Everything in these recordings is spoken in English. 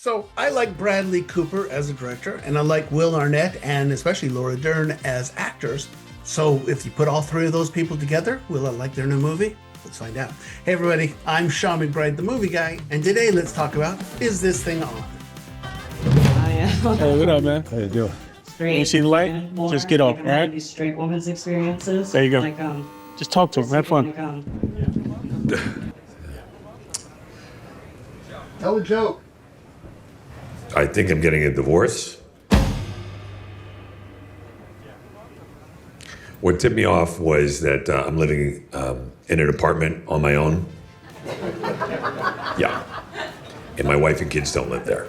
So I like Bradley Cooper as a director, and I like Will Arnett and especially Laura Dern as actors. So if you put all three of those people together, will I like their new movie? Let's find out. Hey everybody, I'm Sean McBride, the movie guy, and today let's talk about, is this thing on? I am. Hey, what up, man? How you doing? Straight. You see the light? More, Just get off, like, right? These straight women's experiences. There you go. Like, Just talk to him. Have fun. Tell a joke. I think I'm getting a divorce. What tipped me off was that I'm living in an apartment on my own. Yeah. And my wife and kids don't live there.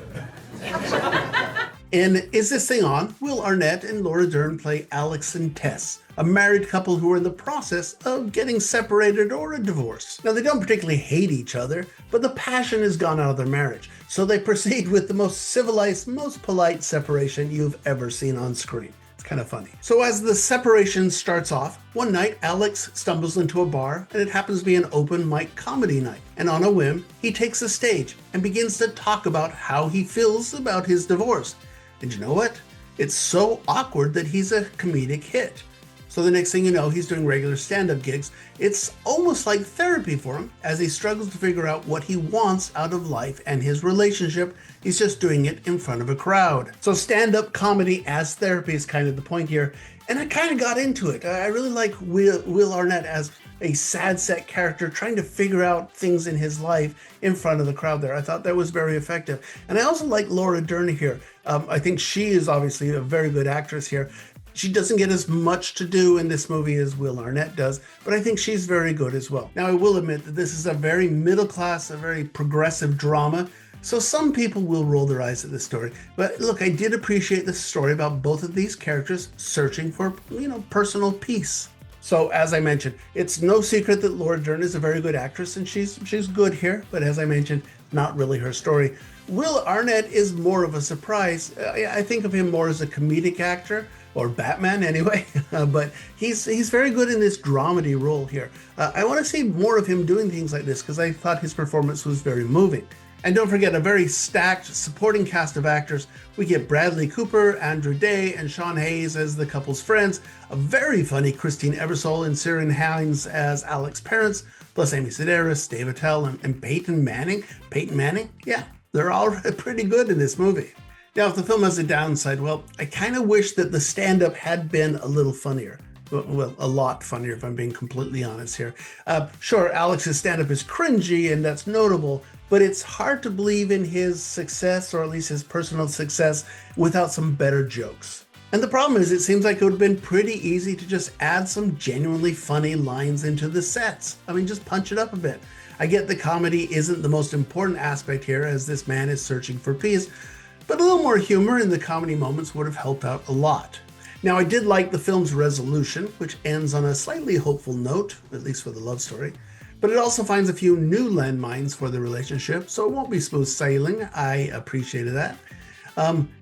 In Is This Thing On, Will Arnett and Laura Dern play Alex and Tess, a married couple who are in the process of getting separated or a divorce. Now, they don't particularly hate each other, but the passion has gone out of their marriage, so they proceed with the most civilized, most polite separation you've ever seen on screen. It's kind of funny. So as the separation starts off, one night Alex stumbles into a bar and it happens to be an open mic comedy night. And on a whim, he takes the stage and begins to talk about how he feels about his divorce. And you know what? It's so awkward that he's a comedic hit. So the next thing you know, he's doing regular stand-up gigs. It's almost like therapy for him as he struggles to figure out what he wants out of life and his relationship. He's just doing it in front of a crowd. So stand-up comedy as therapy is kind of the point here. And I kind of got into it. I really like Will Arnett as a sad set character trying to figure out things in his life in front of the crowd there. I thought that was very effective. And I also like Laura Dern here. I think she is obviously a very good actress here. She doesn't get as much to do in this movie as Will Arnett does, but I think she's very good as well. Now, I will admit that this is a very middle class, a very progressive drama, so some people will roll their eyes at this story. But look, I did appreciate the story about both of these characters searching for, personal peace. So as I mentioned, it's no secret that Laura Dern is a very good actress and she's good here, but as I mentioned, not really her story. Will Arnett is more of a surprise. I think of him more as a comedic actor, or Batman anyway, but he's very good in this dramedy role here. I want to see more of him doing things like this because I thought his performance was very moving. And don't forget, a very stacked supporting cast of actors. We get Bradley Cooper, Andrew Day, and Sean Hayes as the couple's friends, a very funny Christine Ebersole and Ciarán Hinds as Alex's parents, plus Amy Sedaris, Dave Attell, and Peyton Manning. Peyton Manning? Yeah, they're all pretty good in this movie. Now, if the film has a downside, well, I kind of wish that the stand-up had been a little funnier. Well, a lot funnier if I'm being completely honest here. Sure, Alex's stand-up is cringy and that's notable, but it's hard to believe in his success, or at least his personal success, without some better jokes. And the problem is, it seems like it would have been pretty easy to just add some genuinely funny lines into the sets. I mean, just punch it up a bit. I get the comedy isn't the most important aspect here as this man is searching for peace, but a little more humor in the comedy moments would have helped out a lot. Now, I did like the film's resolution, which ends on a slightly hopeful note, at least for the love story, but it also finds a few new landmines for the relationship, so it won't be smooth sailing. I appreciated that.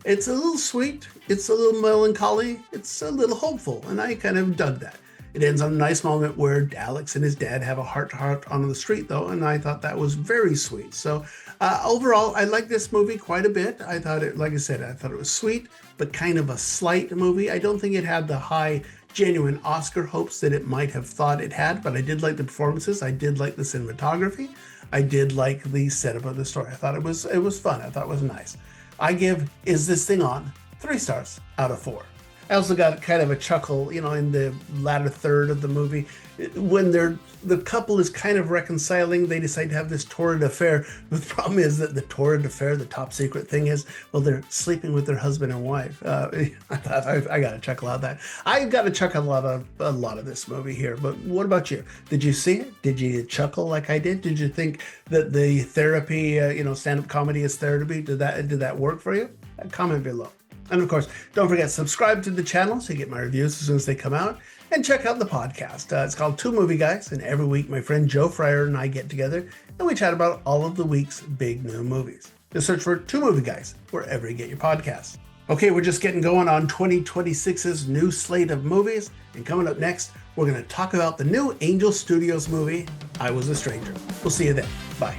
It's a little sweet, it's a little melancholy, it's a little hopeful, and I kind of dug that. It ends on a nice moment where Alex and his dad have a heart-to-heart on the street, though, and I thought that was very sweet. So overall, I like this movie quite a bit. I thought it, like I said, I thought it was sweet, but kind of a slight movie. I don't think it had the high, genuine Oscar hopes that it might have thought it had, but I did like the performances. I did like the cinematography. I did like the setup of the story. I thought it was fun. I thought it was nice. I give Is This Thing On 3 stars out of 4. I also got kind of a chuckle, in the latter third of the movie. When the couple is kind of reconciling, they decide to have this torrid affair. The problem is that the torrid affair, the top secret thing is, well, they're sleeping with their husband and wife. I got a chuckle out of that. I got a chuckle out of a lot of this movie here. But what about you? Did you see it? Did you chuckle like I did? Did you think that the therapy, stand-up comedy is therapy? Did that work for you? Comment below. And of course, don't forget, subscribe to the channel so you get my reviews as soon as they come out. And check out the podcast. It's called Two Movie Guys. And every week, my friend Joe Fryer and I get together and we chat about all of the week's big new movies. Just search for Two Movie Guys wherever you get your podcasts. Okay, we're just getting going on 2026's new slate of movies. And coming up next, we're going to talk about the new Angel Studios movie, I Was a Stranger. We'll see you then. Bye.